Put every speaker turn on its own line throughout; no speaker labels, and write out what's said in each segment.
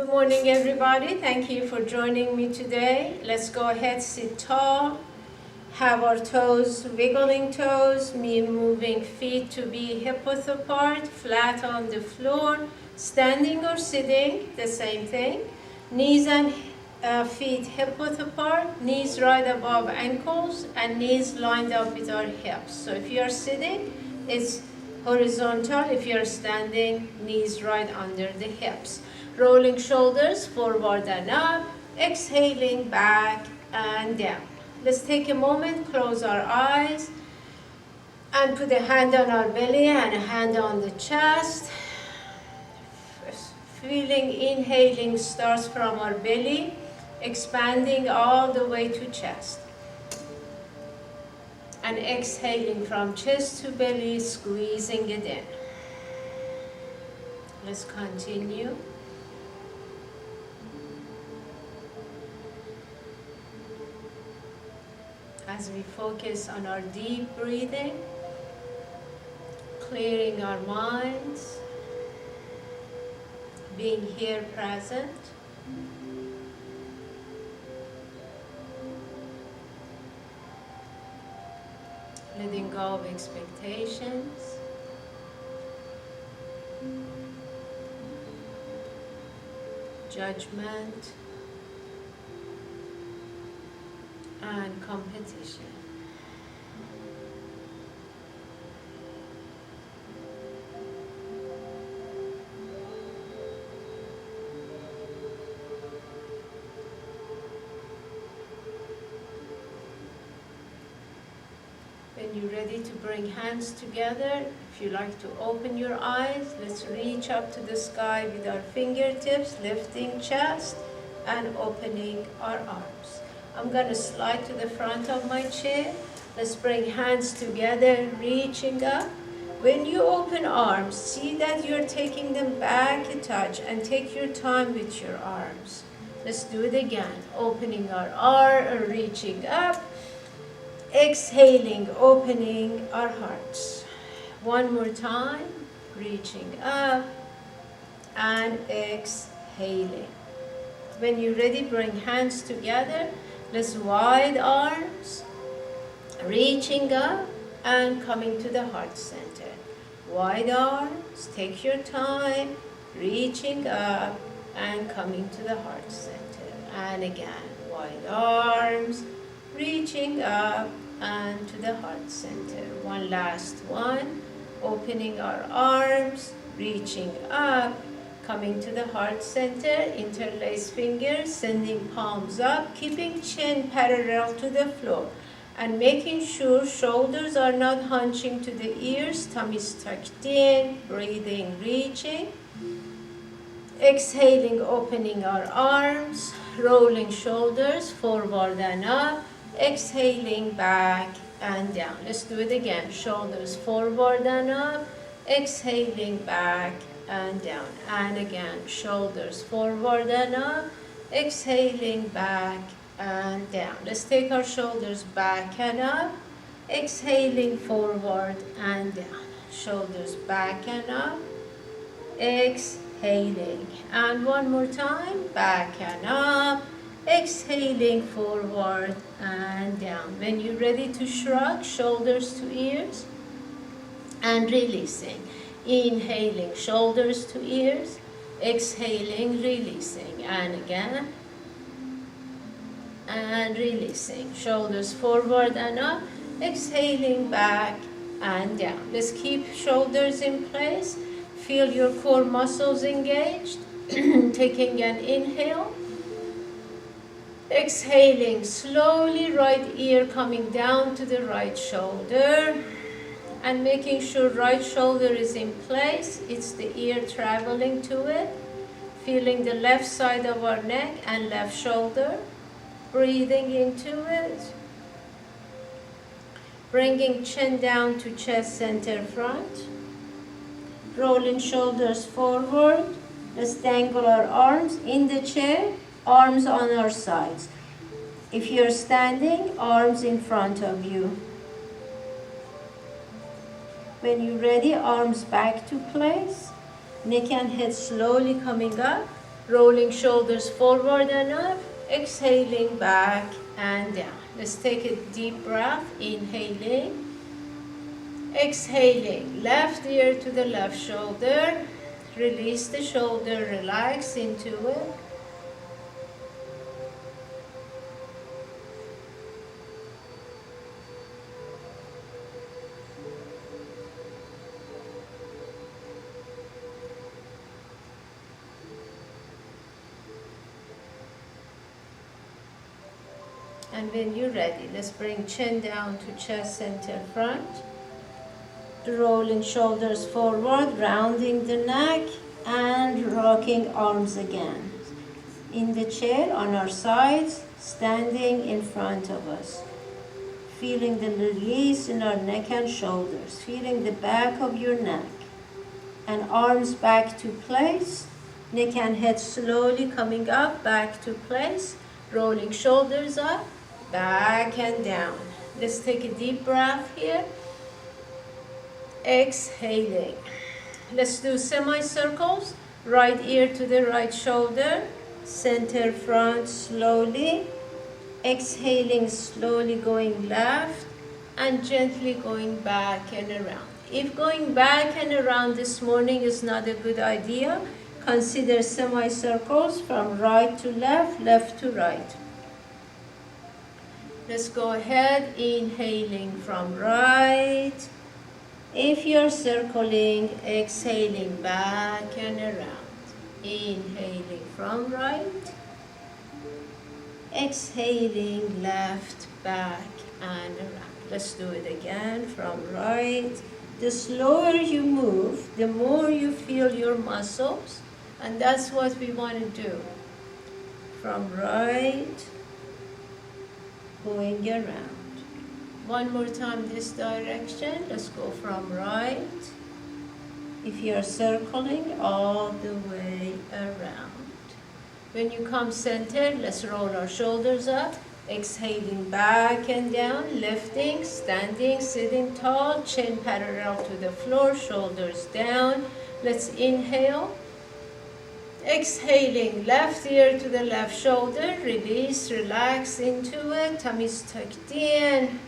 Good morning, everybody. Thank you for joining me today. Let's go ahead, sit tall. Have our toes, wiggling toes, me moving feet to be hip-width apart, flat on the floor, standing or sitting, the same thing. Knees and feet hip-width apart, knees right above ankles, and knees lined up with our hips. So if you're sitting, it's horizontal. If you're standing, knees right under the hips. Rolling shoulders forward and up, exhaling back and down. Let's take a moment, close our eyes, and put a hand on our belly and a hand on the chest. Feeling, inhaling starts from our belly, expanding all the way to chest. And exhaling from chest to belly, squeezing it in. Let's continue. As we focus on our deep breathing, clearing our minds, being here present. Letting go of expectations. Judgment. And competition. When you're ready to bring hands together, if you like to open your eyes, let's reach up to the sky with our fingertips, lifting chest and opening our arms. I'm going to slide to the front of my chair. Let's bring hands together, reaching up. When you open arms, see that you're taking them back a touch and take your time with your arms. Let's do it again. Opening our arm, reaching up. Exhaling, opening our hearts. One more time. Reaching up and exhaling. When you're ready, bring hands together. Let's wide arms, reaching up and coming to the heart center. Wide arms, take your time, reaching up and coming to the heart center. And again, wide arms, reaching up and to the heart center. One last one, opening our arms, reaching up, coming to the heart center, interlace fingers, sending palms up, keeping chin parallel to the floor, and making sure shoulders are not hunching to the ears, tummy is tucked in, breathing, reaching. Exhaling, opening our arms, rolling shoulders forward and up, exhaling back and down. Let's do it again. Shoulders forward and up, exhaling back and down. And again, shoulders forward and up, exhaling back and down. Let's take our shoulders back and up, exhaling forward and down. Shoulders back and up, exhaling. And one more time, back and up, exhaling forward and down. When you're ready to shrug, shoulders to ears and releasing. Inhaling, shoulders to ears, exhaling, releasing. And again, and releasing. Shoulders forward and up, exhaling back and down. Let's keep shoulders in place. Feel your core muscles engaged. Taking an inhale. Exhaling slowly, right ear coming down to the right shoulder. And making sure right shoulder is in place. It's the ear traveling to it. Feeling the left side of our neck and left shoulder. Breathing into it. Bringing chin down to chest center front. Rolling shoulders forward. Let's dangle our arms in the chair, arms on our sides. If you're standing, arms in front of you. When you're ready, arms back to place. Neck and head slowly coming up. Rolling shoulders forward and up, exhaling back and down. Let's take a deep breath, inhaling, exhaling, left ear to the left shoulder, release the shoulder, relax into it. And when you're ready, let's bring chin down to chest center front. Rolling shoulders forward, rounding the neck and rocking arms again. In the chair on our sides, standing in front of us. Feeling the release in our neck and shoulders. Feeling the back of your neck. And arms back to place. Neck and head slowly coming up, back to place. Rolling shoulders up, back and down. Let's take a deep breath here. Exhaling. Let's do semicircles. Right ear to the right shoulder. Center front slowly. Exhaling, slowly going left and gently going back and around. If going back and around this morning is not a good idea, consider semicircles from right to left, left to right. Let's go ahead, inhaling from right. If you're circling, exhaling back and around. Inhaling from right. Exhaling left, back and around. Let's do it again from right. The slower you move, the more you feel your muscles. And that's what we want to do. From right, going around. One more time this direction. Let's go from right. If you're circling, all the way around. When you come centered, let's roll our shoulders up. Exhaling back and down, lifting, standing, sitting tall, chin parallel to the floor, shoulders down. Let's inhale. Exhaling, left ear to the left shoulder, release, relax into it, tummy's tucked in.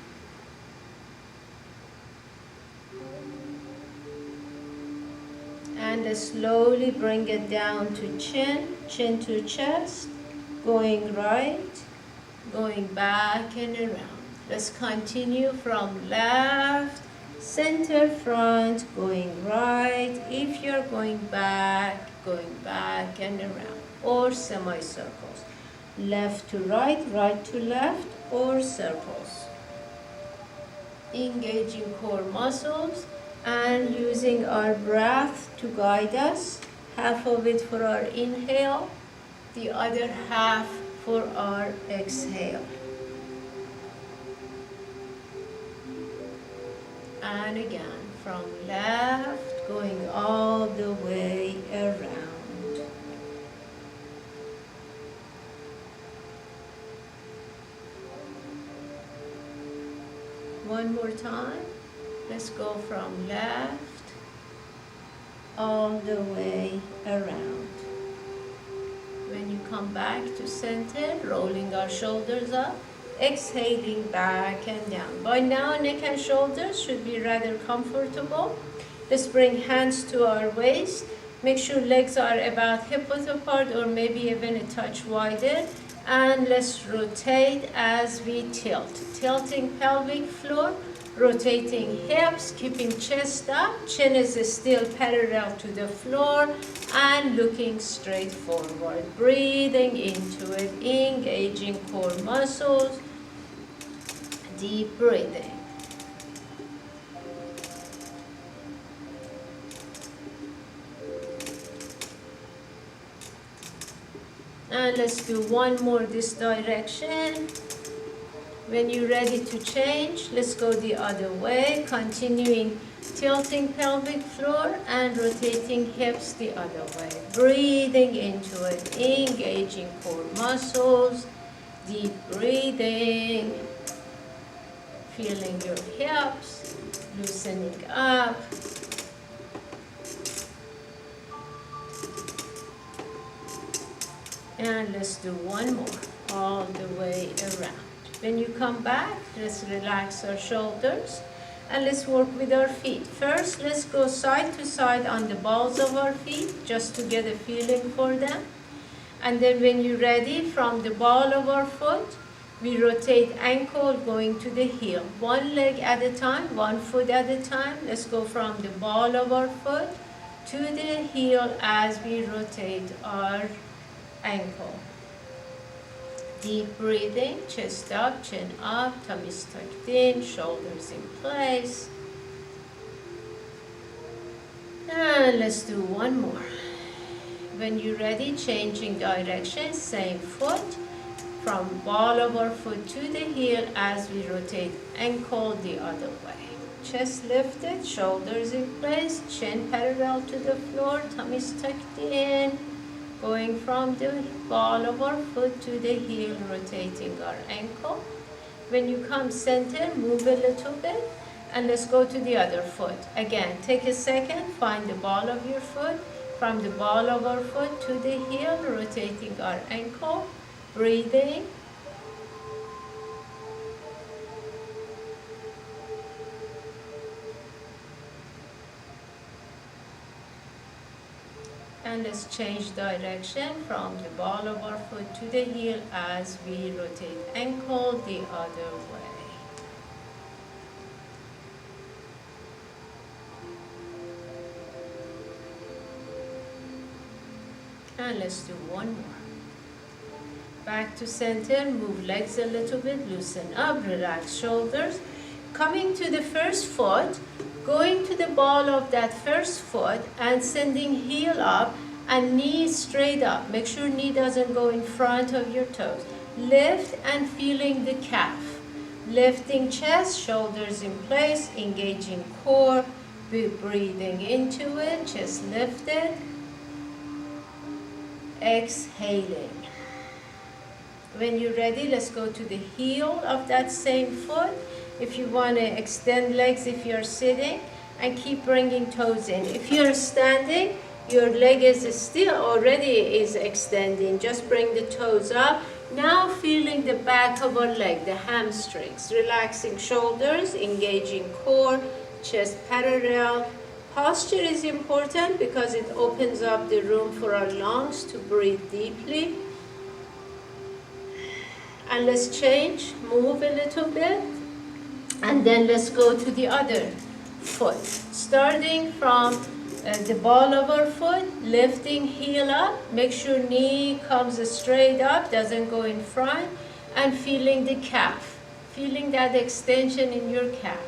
And slowly bring it down to chin, chin to chest, going right, going back and around. Let's continue from left, center front, going right. If you're going back and around, or semicircles. Left to right, right to left, or circles. Engaging core muscles and using our breath to guide us. Half of it for our inhale, the other half for our exhale. And again, from left, going all the way around. One more time. Let's go from left all the way around. When you come back to center, rolling our shoulders up, exhaling back and down. By now, neck and shoulders should be rather comfortable. Let's bring hands to our waist. Make sure legs are about hip width apart or maybe even a touch wider. And let's rotate as we tilt. Tilting pelvic floor, rotating hips, keeping chest up. Chin is still parallel to the floor and looking straight forward. Breathing into it, engaging core muscles. Deep breathing. And let's do one more this direction. When you're ready to change, let's go the other way, continuing tilting pelvic floor and rotating hips the other way. Breathing into it, engaging core muscles, deep breathing, feeling your hips, loosening up. And let's do one more, all the way around. When you come back, let's relax our shoulders and let's work with our feet. First, let's go side to side on the balls of our feet just to get a feeling for them. And then when you're ready, from the ball of our foot, we rotate ankle going to the heel. One leg at a time, one foot at a time. Let's go from the ball of our foot to the heel as we rotate our ankle. Deep breathing, chest up, chin up, tummies tucked in, shoulders in place. And let's do one more. When you're ready, changing direction, same foot, from ball of our foot to the heel as we rotate ankle the other way. Chest lifted, shoulders in place, chin parallel to the floor, tummies tucked in. Going from the ball of our foot to the heel, rotating our ankle. When you come center, move a little bit, and let's go to the other foot. Again, take a second, find the ball of your foot, from the ball of our foot to the heel, rotating our ankle, breathing. And let's change direction from the ball of our foot to the heel as we rotate ankle the other way. And let's do one more. Back to center, move legs a little bit, loosen up, relax shoulders. Coming to the first foot, going to the ball of that first foot and sending heel up and knee straight up. Make sure knee doesn't go in front of your toes. Lift and feeling the calf. Lifting chest, shoulders in place, engaging core, breathing into it, chest lifted. Exhaling. When you're ready, let's go to the heel of that same foot. If you want to extend legs if you're sitting, and keep bringing toes in. If you're standing, your leg is still already is extending. Just bring the toes up. Now feeling the back of our leg, the hamstrings. Relaxing shoulders, engaging core, chest parallel. Posture is important because it opens up the room for our lungs to breathe deeply. And let's change, move a little bit, and then let's go to the other foot. Starting from the ball of our foot, lifting heel up, make sure knee comes straight up, doesn't go in front, and feeling the calf, feeling that extension in your calf.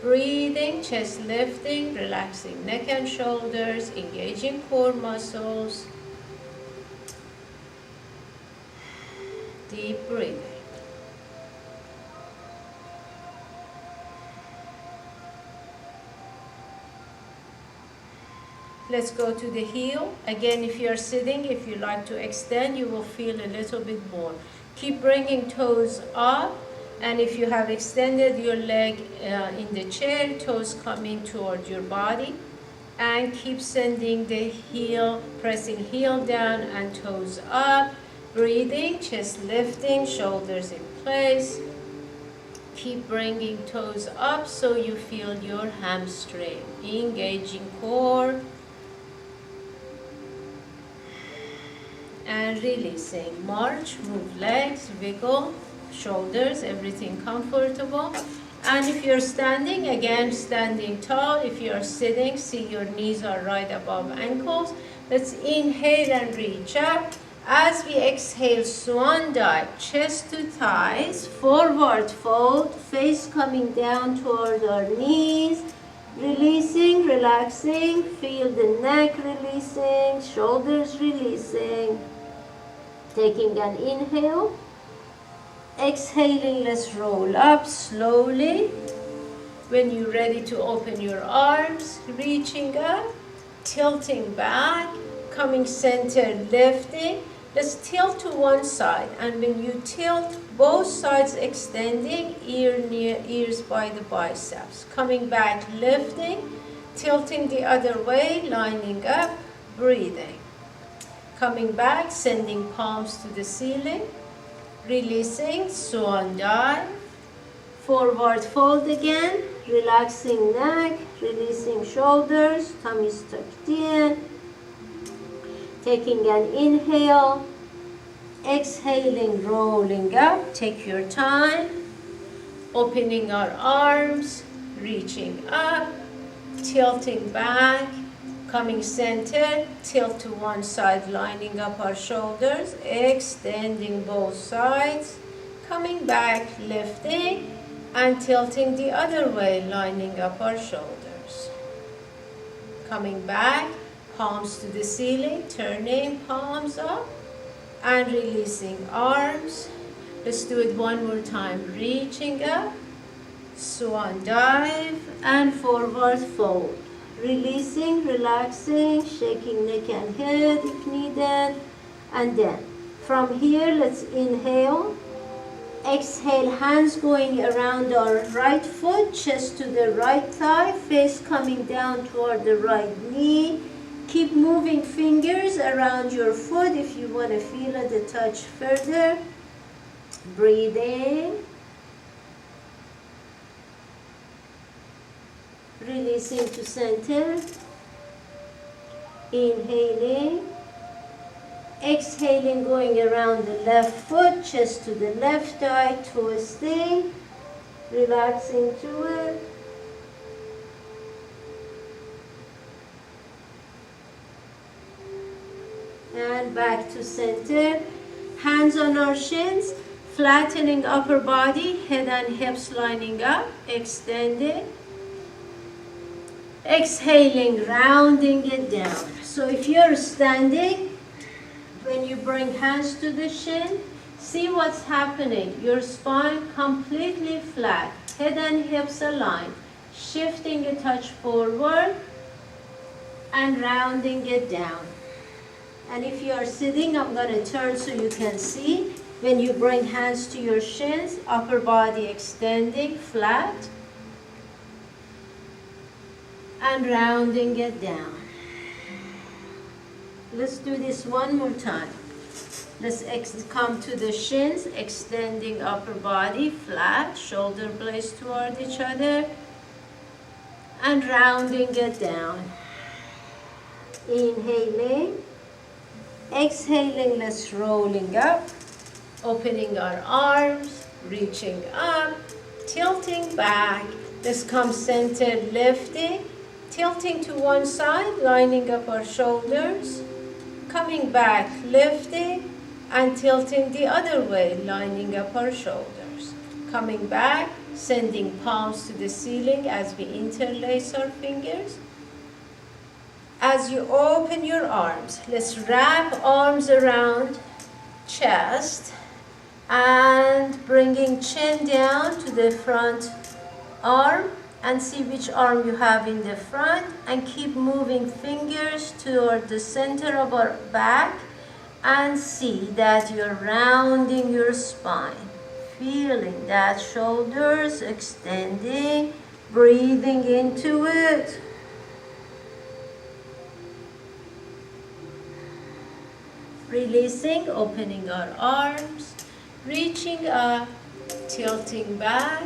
Breathing, chest lifting, relaxing neck and shoulders, engaging core muscles. Deep breathing. Let's go to the heel. Again, if you're sitting, if you like to extend, you will feel a little bit more. Keep bringing toes up. And if you have extended your leg in the chair, toes coming toward your body. And keep sending the heel, pressing heel down and toes up. Breathing, chest lifting, shoulders in place. Keep bringing toes up so you feel your hamstring. Engaging core. And releasing. March, move legs, wiggle, shoulders, everything comfortable. And if you're standing, again, standing tall. If you're sitting, see your knees are right above ankles. Let's inhale and reach up. As we exhale, swan dive, chest to thighs, forward fold, face coming down toward our knees. Releasing, relaxing, feel the neck releasing, shoulders releasing. Taking an inhale. Exhaling, let's roll up slowly. When you're ready to open your arms, reaching up, tilting back, coming center, lifting. Let's tilt to one side, and when you tilt, both sides extending, ears by the biceps. Coming back, lifting, tilting the other way, lining up, breathing. Coming back, sending palms to the ceiling. Releasing, swan dive. Forward fold again, relaxing neck, releasing shoulders, tummy tucked in. Taking an inhale, exhaling, rolling up. Take your time. Opening our arms, reaching up, tilting back, coming center, tilt to one side, lining up our shoulders, extending both sides, coming back, lifting, and tilting the other way, lining up our shoulders. Coming back, palms to the ceiling, turning palms up, and releasing arms. Let's do it one more time. Reaching up, swan dive, and forward fold. Releasing, relaxing, shaking neck and head if needed. And then from here, let's inhale. Exhale, hands going around our right foot, chest to the right thigh, face coming down toward the right knee. Keep moving fingers around your foot if you want to feel it a touch further. Breathing. Releasing to center. Inhaling. Exhaling, going around the left foot, chest to the left thigh, twisting. Relaxing to it. And back to center. Hands on our shins. Flattening upper body, head and hips lining up, extending. Exhaling, rounding it down. So if you're standing, when you bring hands to the shin, see what's happening. Your spine completely flat, head and hips aligned, shifting a touch forward and rounding it down. And if you are sitting, I'm going to turn so you can see. When you bring hands to your shins, upper body extending, flat, and rounding it down. Let's do this one more time. Let's come to the shins, extending upper body, flat, shoulder blades toward each other, and rounding it down. Inhaling, exhaling, let's rolling up. Opening our arms, reaching up, tilting back. Let's come center, lifting, tilting to one side, lining up our shoulders. Coming back, lifting, and tilting the other way, lining up our shoulders. Coming back, sending palms to the ceiling as we interlace our fingers. As you open your arms, let's wrap arms around chest, and bringing chin down to the front arm, and see which arm you have in the front, and keep moving fingers toward the center of our back, and see that you're rounding your spine, feeling that shoulders extending, breathing into it. Releasing, opening our arms, reaching up, tilting back.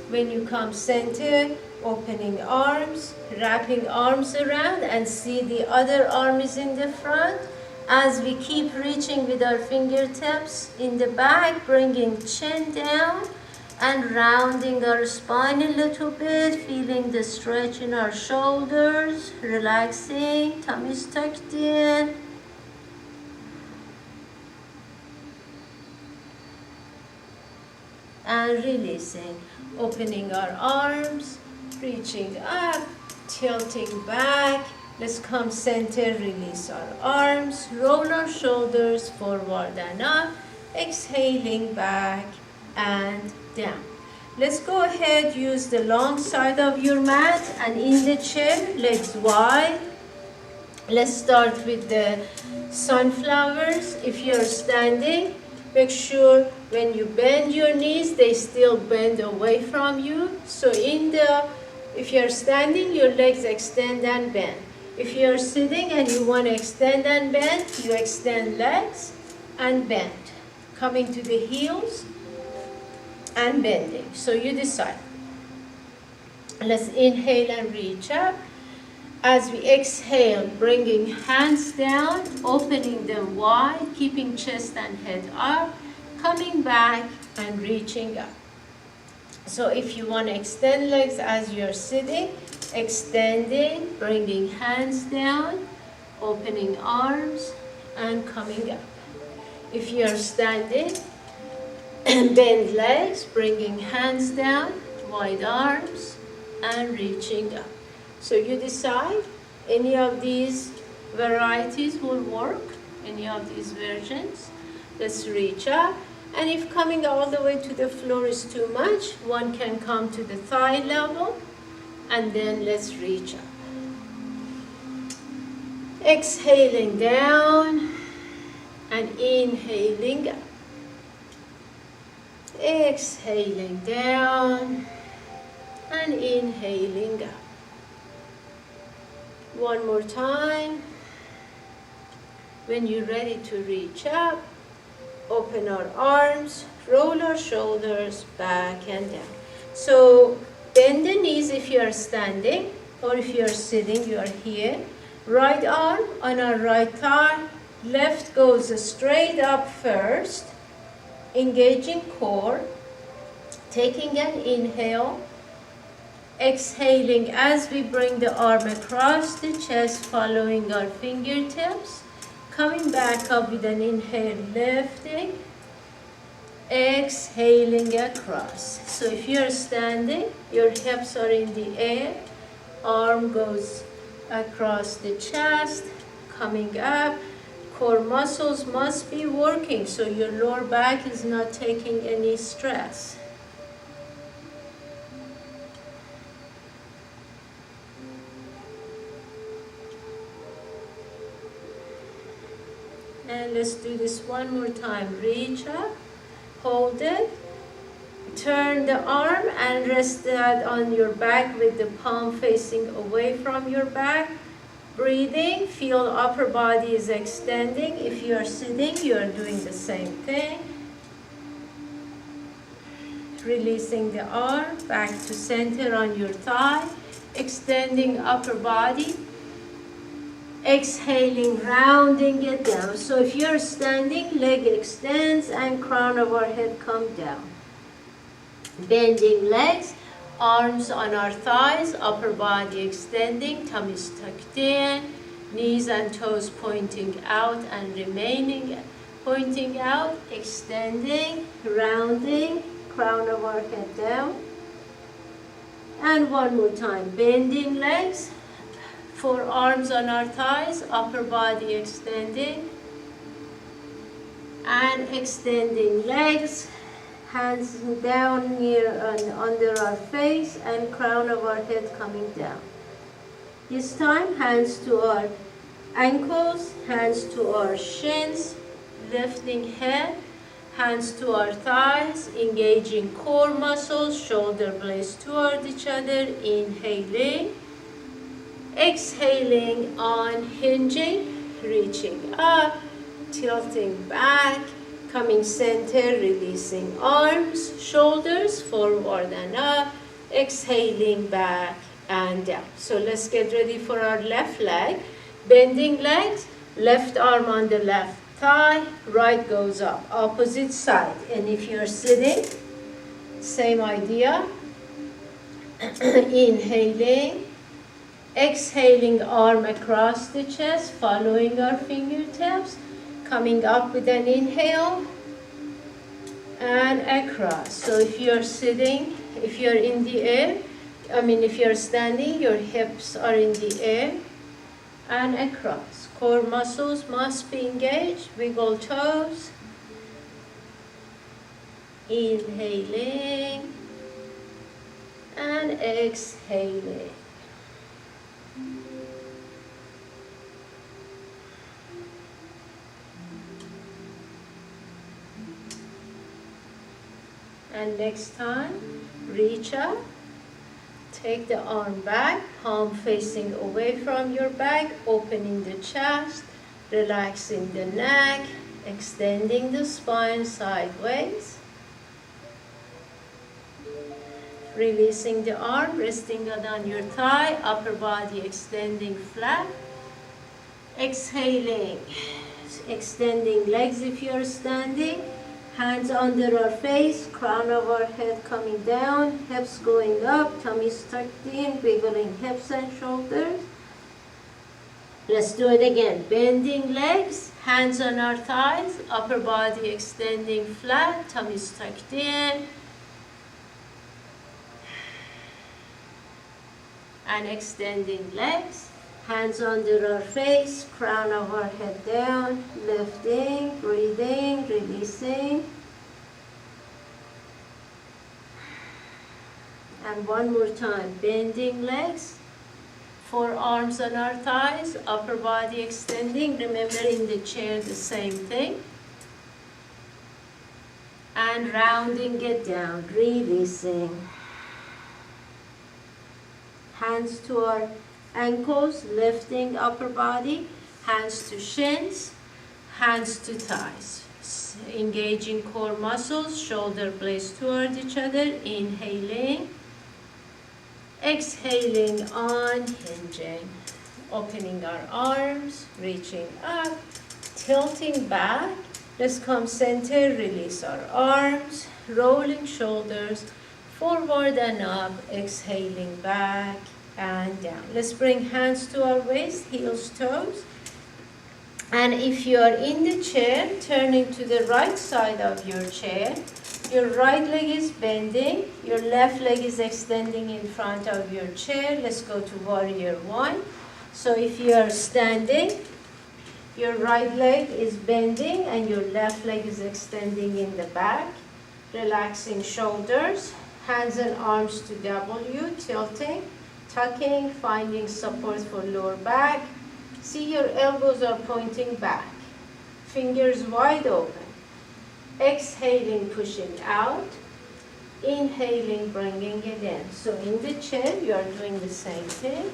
When you come center, opening arms, wrapping arms around, and see the other arm is in the front. As we keep reaching with our fingertips in the back, bringing chin down and rounding our spine a little bit, feeling the stretch in our shoulders, relaxing, tummy's tucked in. And releasing, opening our arms, reaching up, tilting back. Let's come center, release our arms, roll our shoulders forward and up, exhaling back and down. Let's go ahead, use the long side of your mat, and in the chair, legs wide. Let's start with the sunflowers. If you're standing, make sure when you bend your knees, they still bend away from you. So if you're standing, your legs extend and bend. If you're sitting and you want to extend and bend, you extend legs and bend. Coming to the heels and bending. So you decide. Let's inhale and reach up. As we exhale, bringing hands down, opening them wide, keeping chest and head up, coming back and reaching up. So if you want to extend legs as you're sitting, extending, bringing hands down, opening arms, and coming up. If you're standing, bend legs, bringing hands down, wide arms, and reaching up. So you decide, any of these varieties will work, any of these versions. Let's reach up. And if coming all the way to the floor is too much, one can come to the thigh level, and then let's reach up. Exhaling down and inhaling up. Exhaling down and inhaling up. One more time. When you're ready to reach up, open our arms, roll our shoulders back and down. So bend the knees if you are standing, or if you are sitting, you are here. Right arm on our right thigh, left goes straight up first, engaging core, taking an inhale, exhaling as we bring the arm across the chest, following our fingertips. Coming back up with an inhale, lifting, exhaling across. So if you're standing, your hips are in the air, arm goes across the chest, coming up. Core muscles must be working, so your lower back is not taking any stress. And let's do this one more time. Reach up, hold it, turn the arm and rest that on your back with the palm facing away from your back. Breathing, feel upper body is extending. If you are sitting, you are doing the same thing. Releasing the arm back to center on your thigh, extending upper body. Exhaling, rounding it down. So if you're standing, leg extends and crown of our head come down. Bending legs, arms on our thighs, upper body extending, tummy is tucked in, knees and toes pointing out and remaining pointing out, extending, rounding, crown of our head down. And one more time, bending legs, forearms on our thighs, upper body extending, and extending legs, hands down near and under our face, and crown of our head coming down. This time, hands to our ankles, hands to our shins, lifting head, hands to our thighs, engaging core muscles, shoulder blades toward each other, inhaling. Exhaling, unhinging, reaching up, tilting back, coming center, releasing arms, shoulders forward and up, exhaling back and down. So let's get ready for our left leg. Bending legs, left arm on the left thigh, right goes up, opposite side. And if you're sitting, same idea. Inhaling. Exhaling, arm across the chest, following our fingertips, coming up with an inhale, and across. So if you're sitting, if you're in the air, if you're standing, your hips are in the air, and across. Core muscles must be engaged, wiggle toes, inhaling, and exhaling. And next time, reach up, Take the arm back, palm facing away from your back, opening the chest, relaxing the neck, extending the spine sideways. Releasing the arm, resting it on your thigh, upper body extending flat. Exhaling, extending legs if you're standing. Hands under our face, crown of our head coming down, hips going up, tummies tucked in, wiggling hips and shoulders. Let's do it again. Bending legs, hands on our thighs, upper body extending flat, tummies tucked in. And extending legs, hands under our face, crown of our head down, lifting, breathing, releasing. And one more time, bending legs, forearms on our thighs, upper body extending. Remember in the chair the same thing. And rounding it down, releasing. Hands to our ankles, lifting upper body, hands to shins, hands to thighs. Engaging core muscles, shoulder blades toward each other, inhaling, exhaling, unhinging. Opening our arms, reaching up, tilting back. Let's come center, release our arms, rolling shoulders, forward and up, exhaling back and down. Let's bring hands to our waist, heels, toes. And if you are in the chair, turning to the right side of your chair, your right leg is bending, your left leg is extending in front of your chair. Let's go to warrior one. So if you are standing, your right leg is bending and your left leg is extending in the back. Relaxing shoulders. Hands and arms to W, tilting, tucking, finding support for lower back. See your elbows are pointing back. Fingers wide open. Exhaling, pushing out. Inhaling, bringing it in. So in the chair, you are doing the same thing.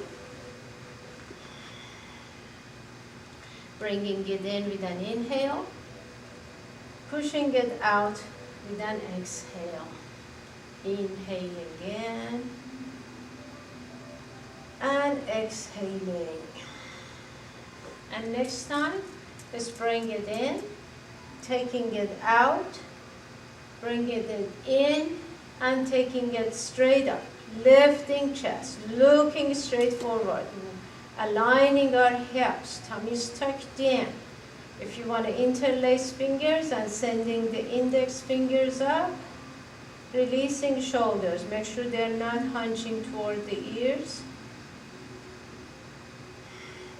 Bringing it in with an inhale. Pushing it out with an exhale. Inhaling in and exhaling. And next time, let's bring it in, taking it out, bringing it in and taking it straight up. Lifting chest, looking straight forward, aligning our hips, tummies tucked in. If you want to interlace fingers and sending the index fingers up, releasing shoulders. Make sure they're not hunching toward the ears.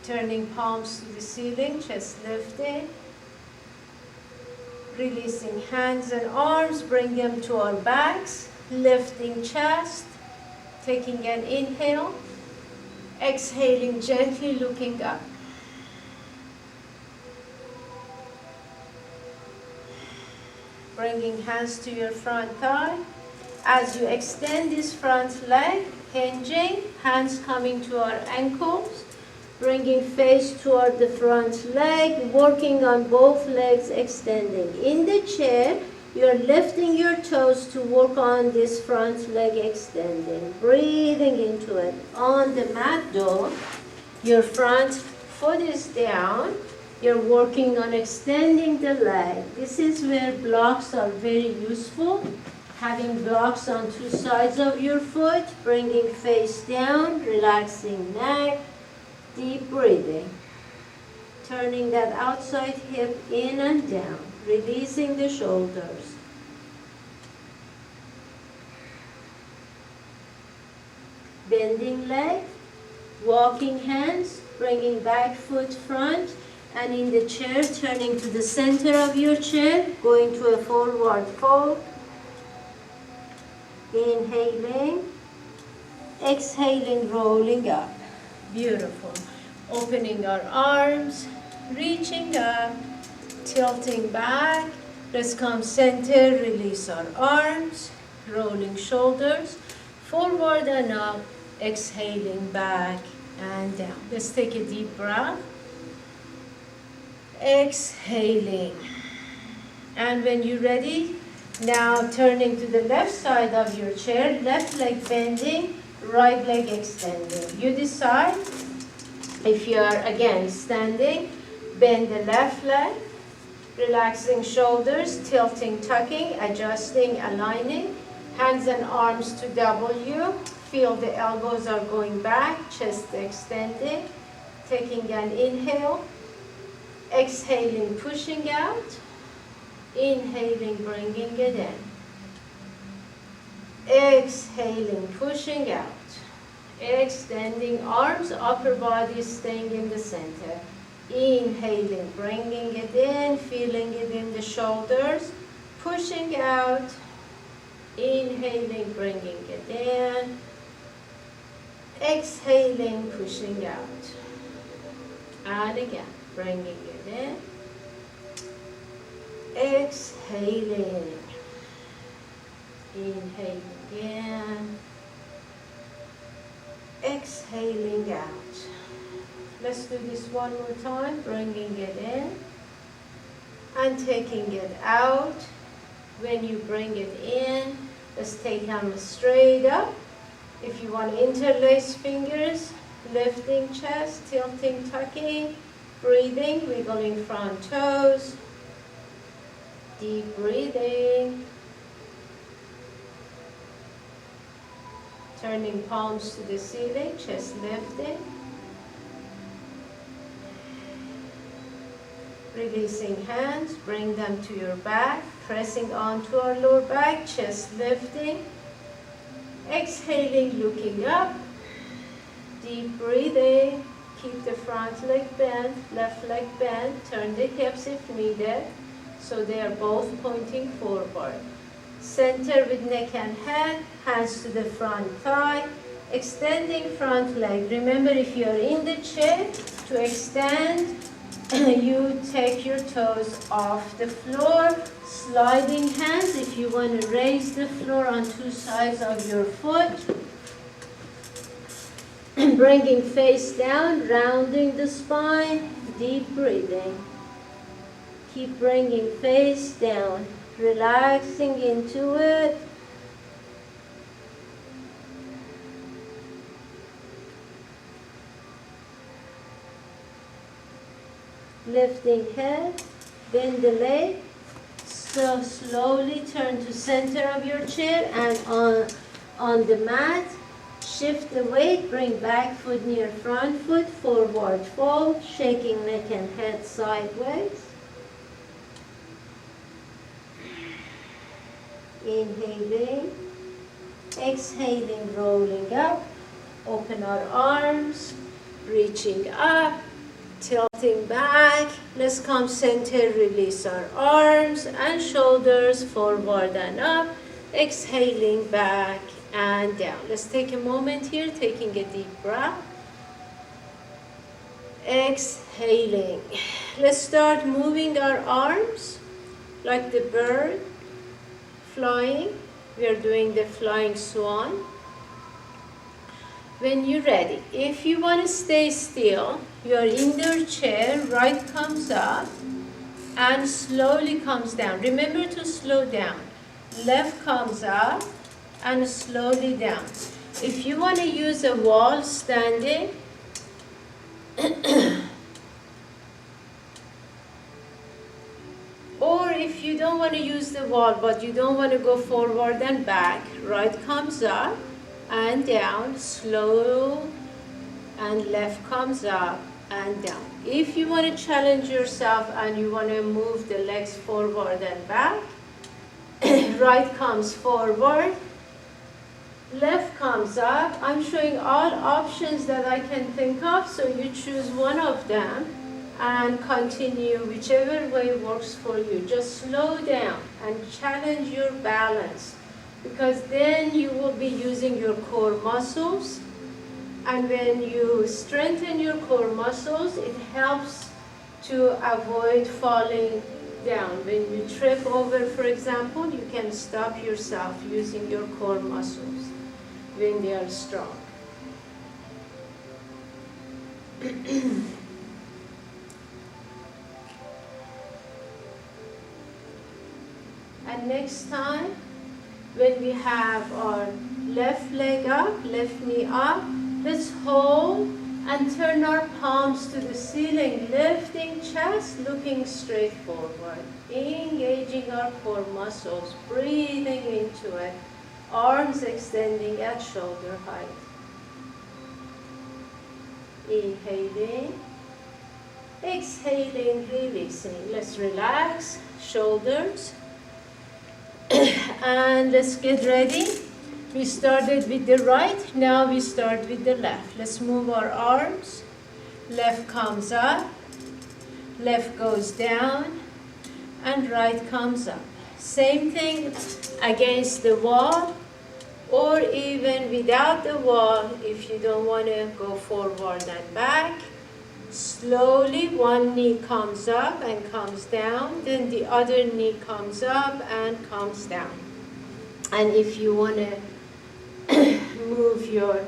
Turning palms to the ceiling, chest lifting. Releasing hands and arms, bring them to our backs. Lifting chest, taking an inhale. Exhaling gently, looking up. Bringing hands to your front thigh. As you extend this front leg, hinging, hands coming to our ankles, bringing face toward the front leg, working on both legs extending. In the chair, you're lifting your toes to work on this front leg extending, breathing into it. On the mat though, your front foot is down. You're working on extending the leg. This is where blocks are very useful. Having blocks on two sides of your foot, bringing face down, relaxing neck, deep breathing. Turning that outside hip in and down, releasing the shoulders. Bending leg, walking hands, bringing back foot front, and in the chair, turning to the center of your chair, going to a forward fold. Inhaling, exhaling, rolling up. Beautiful. Opening our arms, reaching up, tilting back. Let's come center, release our arms, rolling shoulders, forward and up, exhaling back and down. Let's take a deep breath. Exhaling. And when you're ready, now turning to the left side of your chair, left leg bending, right leg extending. You decide if you are again standing, bend the left leg, relaxing shoulders, tilting, tucking, adjusting, aligning, hands and arms to W. Feel the elbows are going back, chest extending, taking an inhale, exhaling, pushing out, inhaling, bringing it in, exhaling, pushing out, extending arms, upper body staying in the center, inhaling, bringing it in, feeling it in the shoulders, pushing out, inhaling, bringing it in, exhaling, pushing out, and again, bringing it in, exhaling, inhaling in, exhaling out. Let's do this one more time, bringing it in and taking it out. When you bring it in, let's take them straight up. If you want to interlace fingers, lifting chest, tilting, tucking, breathing, wiggling front toes, deep breathing, turning palms to the ceiling, chest lifting, releasing hands, bring them to your back, pressing onto our lower back, chest lifting, exhaling, looking up, deep breathing, keep the front leg bent, left leg bent, turn the hips if needed, so they are both pointing forward. Center with neck and head, hands to the front thigh, extending front leg. Remember, if you are in the chair, to extend, you take your toes off the floor, sliding hands if you want to raise the floor on two sides of your foot, bringing face down, rounding the spine, deep breathing. Keep bringing face down, relaxing into it. Lifting head, bend the leg, so slowly turn to center of your chair and on the mat, shift the weight, bring back foot near front foot, forward fold, shaking neck and head sideways. Inhaling, exhaling, rolling up, open our arms, reaching up, tilting back. Let's come center, release our arms and shoulders forward and up, exhaling back and down. Let's take a moment here, taking a deep breath. Exhaling. Let's start moving our arms like the bird flying. We are doing the flying swan. When you're ready, if you want to stay still, you are in your chair, right comes up and slowly comes down. Remember to slow down. Left comes up and slowly down. If you want to use a wall standing, or if you don't want to use the wall but you don't want to go forward and back, right comes up and down, slow, and left comes up and down. If you want to challenge yourself and you want to move the legs forward and back, right comes forward, left comes up. I'm showing all options that I can think of, so you choose one of them and continue whichever way works for you. Just slow down and challenge your balance, because then you will be using your core muscles, and when you strengthen your core muscles, it helps to avoid falling down. When you trip over, for example, you can stop yourself using your core muscles when they are strong. And next time, when we have our left leg up, left knee up, let's hold and turn our palms to the ceiling, lifting chest, looking straight forward, engaging our core muscles, breathing into it, arms extending at shoulder height. Inhaling, exhaling, releasing. Let's relax, shoulders. And let's get ready. We started with the right, now we start with the left. Let's move our arms. Left comes up, left goes down, and right comes up. Same thing against the wall, or even without the wall if you don't want to go forward and back. Slowly, one knee comes up and comes down, then the other knee comes up and comes down. And if you want to move your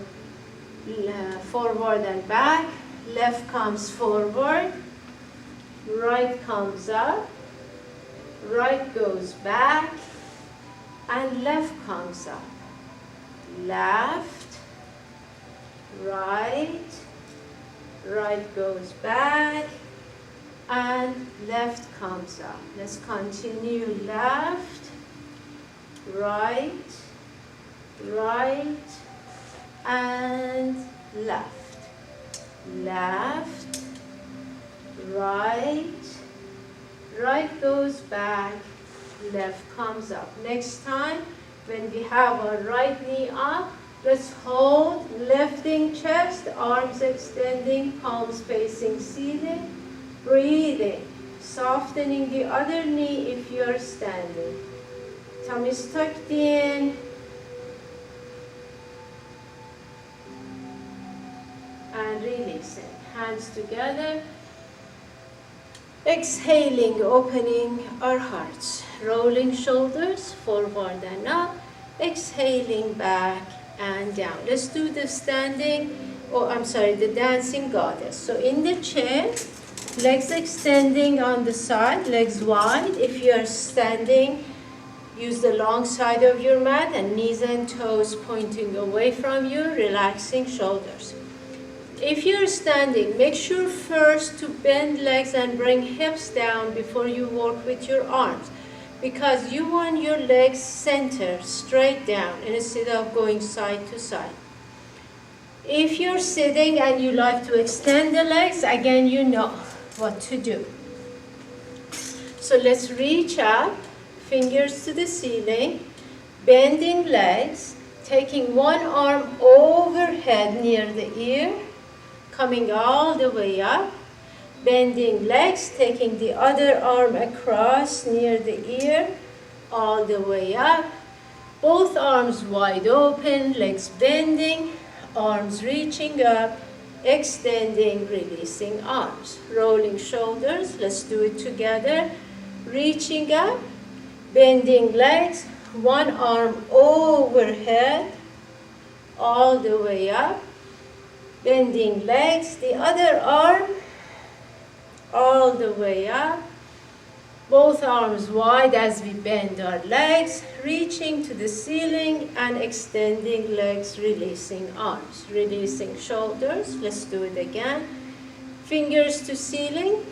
forward and back, left comes forward, right comes up, right goes back, and left comes up. Left, right, right goes back, and left comes up. Let's continue. Left, right, right, and left. Left, right, right goes back, left comes up. Next time, when we have our right knee up, let's hold, lifting chest, arms extending, palms facing ceiling, breathing, softening the other knee if you are standing. Tummies tucked in. And releasing. Hands together. Exhaling, opening our hearts. Rolling shoulders forward and up. Exhaling back and down. Let's do the the dancing goddess. So in the chair, legs extending on the side, legs wide. If you are standing, use the long side of your mat and knees and toes pointing away from you, relaxing shoulders. If you're standing, make sure first to bend legs and bring hips down before you work with your arms, because you want your legs centered straight down instead of going side to side. If you're sitting and you like to extend the legs, again, you know what to do. So let's reach up, fingers to the ceiling, bending legs, taking one arm overhead near the ear, coming all the way up, bending legs, taking the other arm across near the ear, all the way up, both arms wide open, legs bending, arms reaching up, extending, releasing arms, rolling shoulders. Let's do it together. Reaching up, bending legs, one arm overhead, all the way up, bending legs, the other arm, all the way up, both arms wide as we bend our legs, reaching to the ceiling and extending legs, releasing arms, releasing shoulders. Let's do it again. Fingers to ceiling,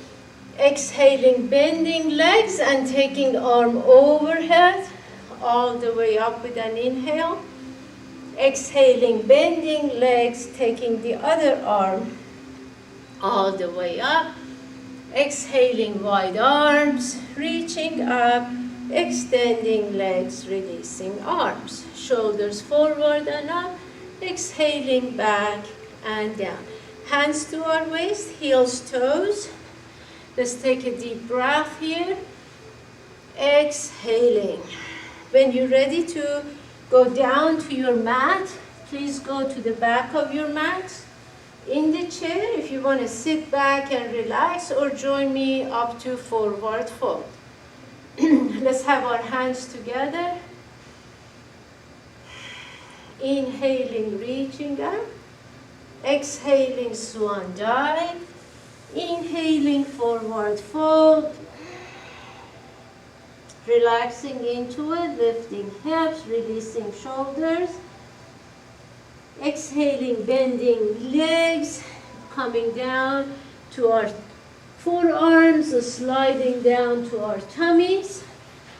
exhaling, bending legs and taking arm overhead, all the way up with an inhale. Exhaling, bending legs, taking the other arm all the way up. Exhaling, wide arms, reaching up, extending legs, releasing arms. Shoulders forward and up, exhaling back and down. Hands to our waist, heels, toes. Let's take a deep breath here. Exhaling. When you're ready to go down to your mat, please go to the back of your mat. In the chair, if you want to sit back and relax, or join me up to forward fold. Let's have our hands together. Inhaling, reaching up. Exhaling, swan dive. Inhaling, forward fold. Relaxing into it, lifting hips, releasing shoulders. Exhaling, bending legs, coming down to our forearms, sliding down to our tummies.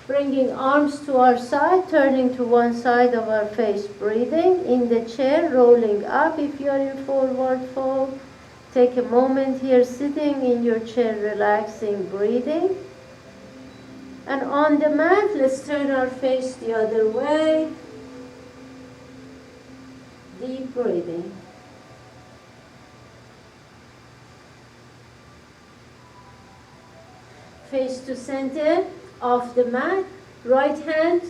Bringing arms to our side, turning to one side of our face, breathing. In the chair, rolling up if you're in forward fold. Take a moment here, sitting in your chair, relaxing, breathing. And on the mat, let's turn our face the other way. Deep breathing. Face to center of the mat. Right hand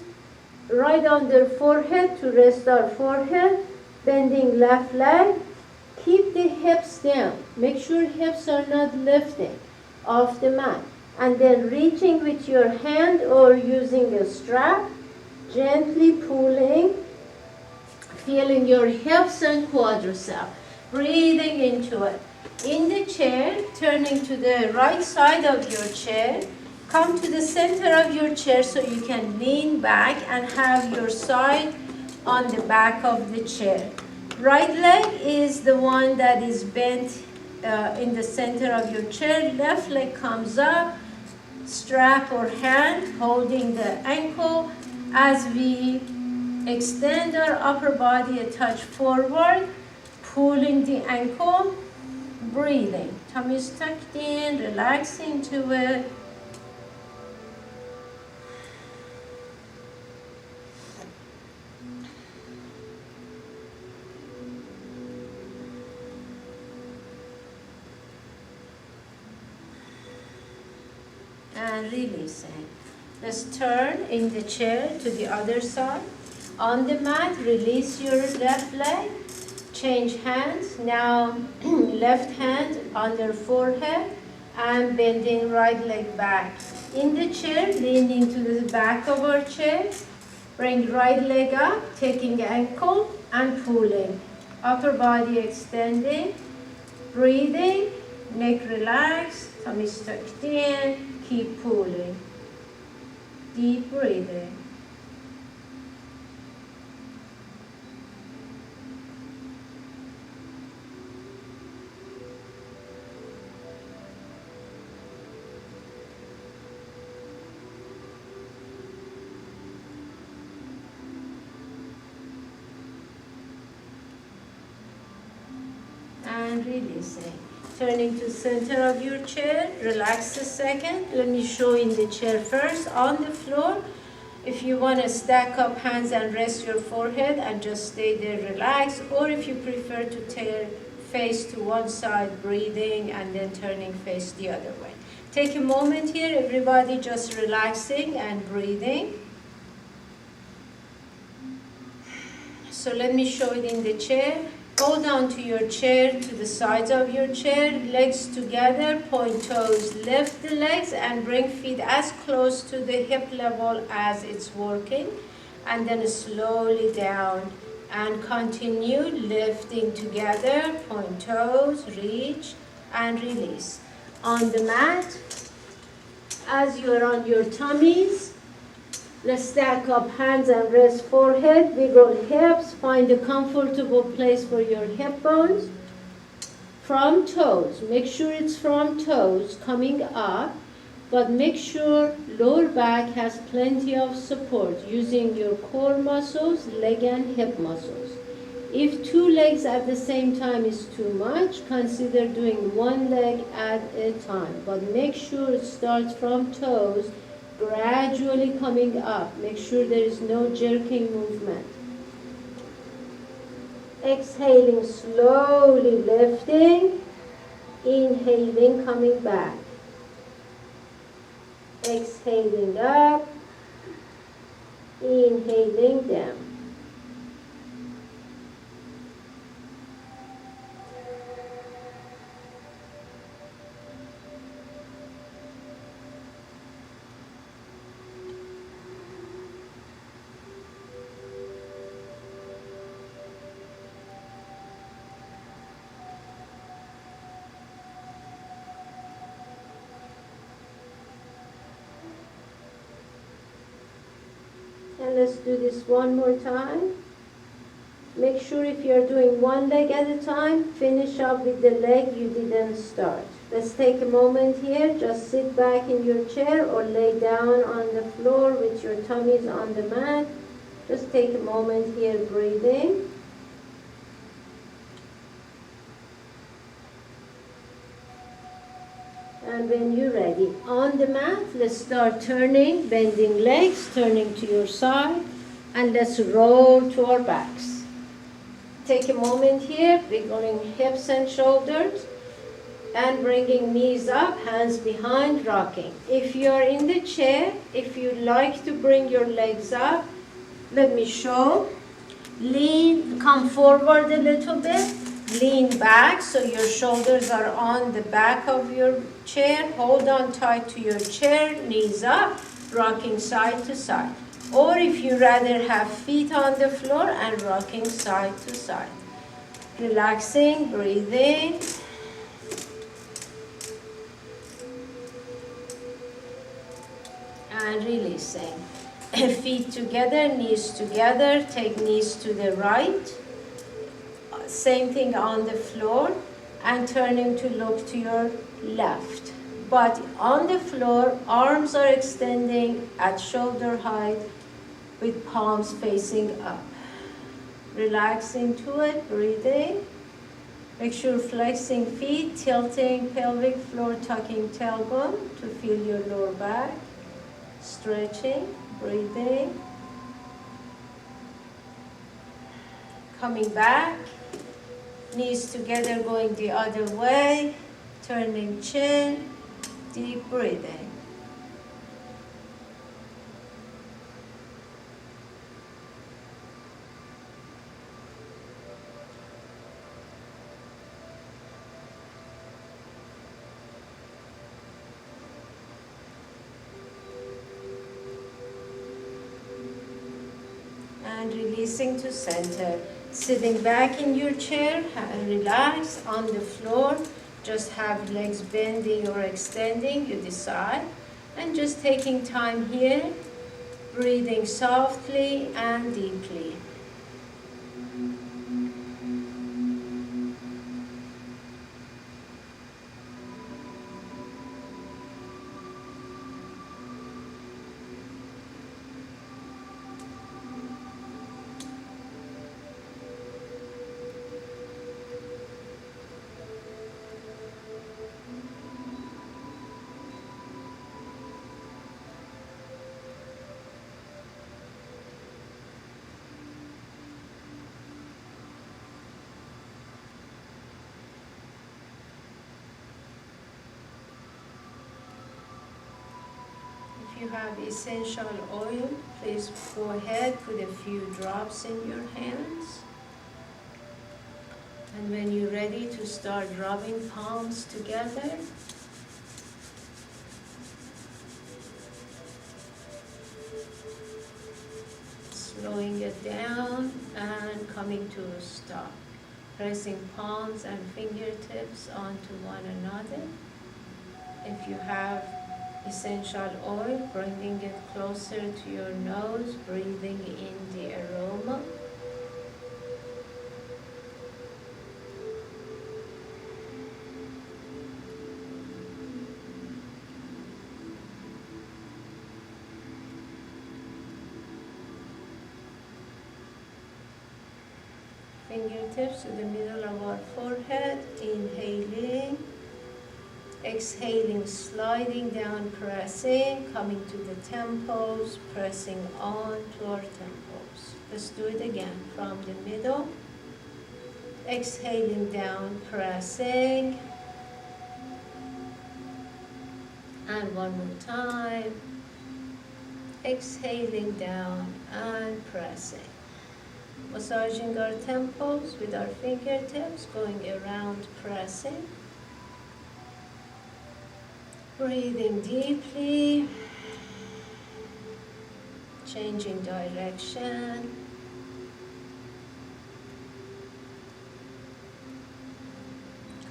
right under forehead to rest our forehead. Bending left leg. Keep the hips down. Make sure hips are not lifting off the mat. And then reaching with your hand or using a strap, gently pulling, feeling your hips and quadricep, breathing into it. In the chair, turning to the right side of your chair, come to the center of your chair so you can lean back and have your side on the back of the chair. Right leg is the one that is bent in the center of your chair. Left leg comes up, strap or hand holding the ankle as we extend our upper body a touch forward, pulling the ankle, breathing. Tummy is tucked in, relaxing to it. And releasing. Let's turn in the chair to the other side. On the mat, release your left leg. Change hands. Now, left hand under forehead and bending right leg back. In the chair, leaning to the back of our chair. Bring right leg up, taking ankle and pulling. Upper body extending. Breathing. Neck relaxed. Tummy tucked in. Keep pulling. Deep breathing. And releasing. Turning to center of your chair, relax a second. Let me show in the chair first. On the floor, if you want to stack up hands and rest your forehead and just stay there, relax. Or if you prefer to turn face to one side, breathing, and then turning face the other way. Take a moment here, everybody just relaxing and breathing. So let me show it in the chair. Go down to your chair, to the sides of your chair, legs together, point toes, lift the legs and bring feet as close to the hip level as it's working. And then slowly down and continue lifting together, point toes, reach and release. On the mat, as you're on your tummies, let's stack up hands and rest forehead, wiggle hips, find a comfortable place for your hip bones. From toes, make sure it's from toes coming up, but make sure lower back has plenty of support using your core muscles, leg and hip muscles. If two legs at the same time is too much, consider doing one leg at a time, but make sure it starts from toes, gradually coming up. Make sure there is no jerking movement. Exhaling, slowly lifting. Inhaling, coming back. Exhaling up. Inhaling down. And let's do this one more time. Make sure if you're doing one leg at a time, finish up with the leg you didn't start. Let's take a moment here. Just sit back in your chair or lay down on the floor with your tummies on the mat. Just take a moment here breathing. And when you're ready, on the mat, let's start turning, bending legs, turning to your side, and let's roll to our backs. Take a moment here, wiggling hips and shoulders, and bringing knees up, hands behind, rocking. If you're in the chair, if you like to bring your legs up, let me show. Lean, come forward a little bit. Lean back so your shoulders are on the back of your chair. Hold on tight to your chair, knees up, rocking side to side. Or if you rather have feet on the floor and rocking side to side. Relaxing, breathing. And releasing. Feet together, knees together. Take knees to the right. Same thing on the floor. And turning to look to your left. But on the floor, arms are extending at shoulder height with palms facing up. Relaxing to it, breathing. Make sure flexing feet, tilting pelvic floor, tucking tailbone to feel your lower back. Stretching, breathing. Coming back, knees together going the other way, turning chin, deep breathing. And releasing to center. Sitting back in your chair, relax on the floor. Just have legs bending or extending, you decide. And just taking time here, breathing softly and deeply. If you have essential oil, please go ahead, put a few drops in your hands. And when you're ready to start rubbing palms together, slowing it down and coming to a stop. Pressing palms and fingertips onto one another. If you have essential oil, bringing it closer to your nose, breathing in the aroma. Fingertips to the middle of our forehead, inhaling. Exhaling, sliding down, pressing, coming to the temples, pressing on to our temples. Let's do it again from the middle. Exhaling down, pressing. And one more time. Exhaling down and pressing. Massaging our temples with our fingertips, going around, pressing. Breathing deeply, changing direction,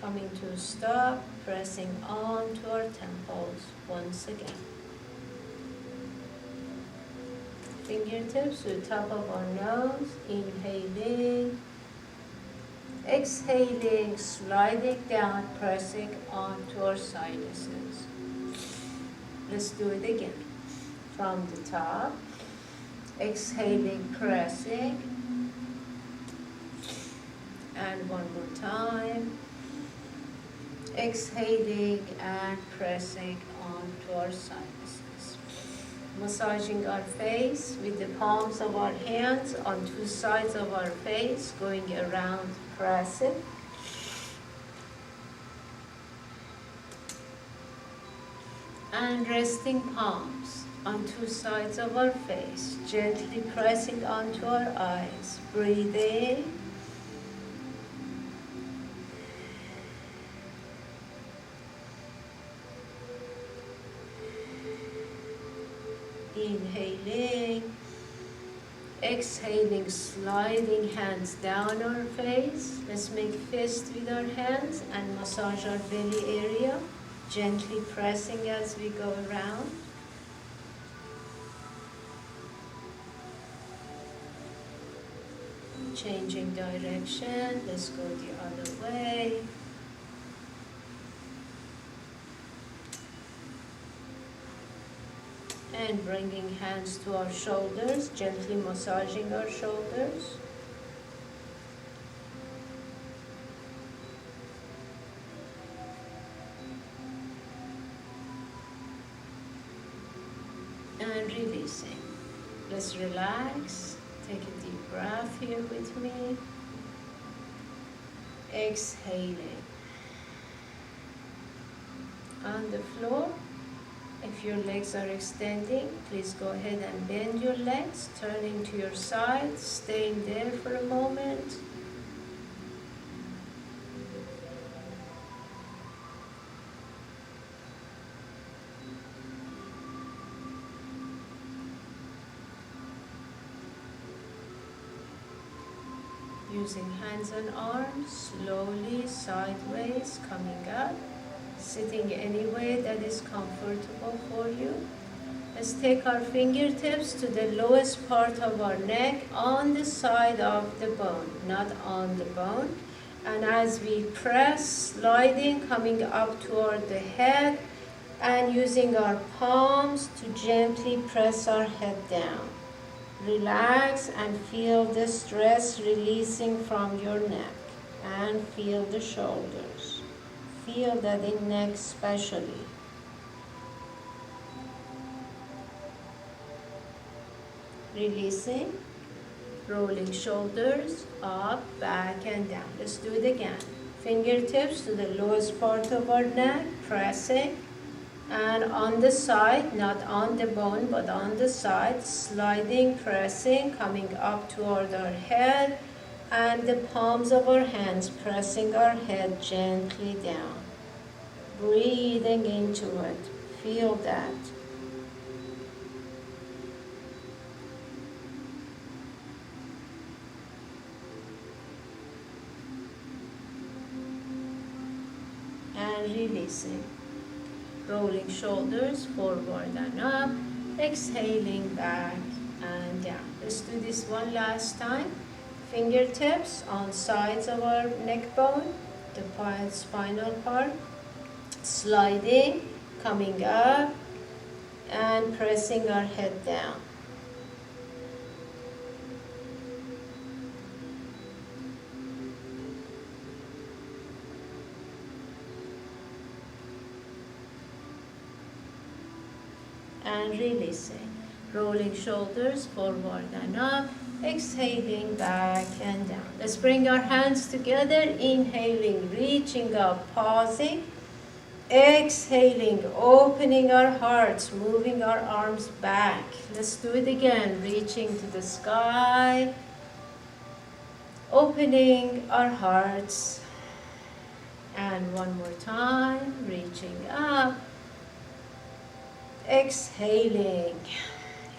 coming to a stop, pressing on to our temples once again. Fingertips to the top of our nose, inhaling, exhaling, sliding down, pressing onto our sinuses. Let's do it again. From the top, exhaling, pressing, and one more time. Exhaling and pressing onto our sinuses. Massaging our face with the palms of our hands on two sides of our face, going around, pressing. And resting palms on two sides of our face, gently pressing onto our eyes. Breathing. Inhaling, exhaling, sliding hands down our face. Let's make fist with our hands and massage our belly area, gently pressing as we go around. Changing direction, let's go the other way. And bringing hands to our shoulders, gently massaging our shoulders. And releasing. Let's relax. Take a deep breath here with me. Exhaling. On the floor, if your legs are extending, please go ahead and bend your legs, turning to your side, staying there for a moment. Using hands and arms, slowly sideways, coming up, sitting any way that is comfortable for you. Let's take our fingertips to the lowest part of our neck on the side of the bone, not on the bone. And as we press, sliding, coming up toward the head, and using our palms to gently press our head down. Relax and feel the stress releasing from your neck, and feel the shoulders. Feel that in neck especially. Releasing, rolling shoulders up, back and down. Let's do it again. Fingertips to the lowest part of our neck, pressing. And on the side, not on the bone, but on the side, sliding, pressing, coming up toward our head, and the palms of our hands pressing our head gently down. Breathing into it. Feel that. And releasing. Rolling shoulders forward and up, exhaling back and down. Let's do this one last time. Fingertips on sides of our neck bone, the spinal part, sliding, coming up, and pressing our head down. And releasing. Rolling shoulders forward and up, exhaling back and down. Let's bring our hands together, inhaling, reaching up, pausing, exhaling, opening our hearts, moving our arms back. Let's do it again, reaching to the sky, opening our hearts, and one more time, reaching up, exhaling.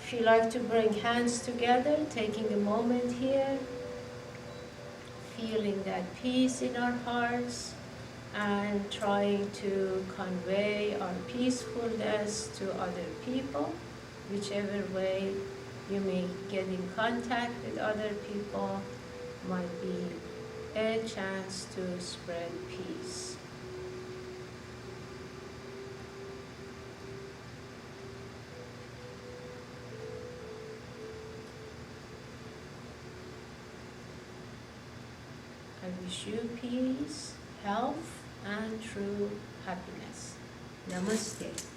If you like to bring hands together, taking a moment here, feeling that peace in our hearts and trying to convey our peacefulness to other people, whichever way You may get in contact with other people, might be a chance to spread peace. I wish you peace, health, and true happiness. Namaste.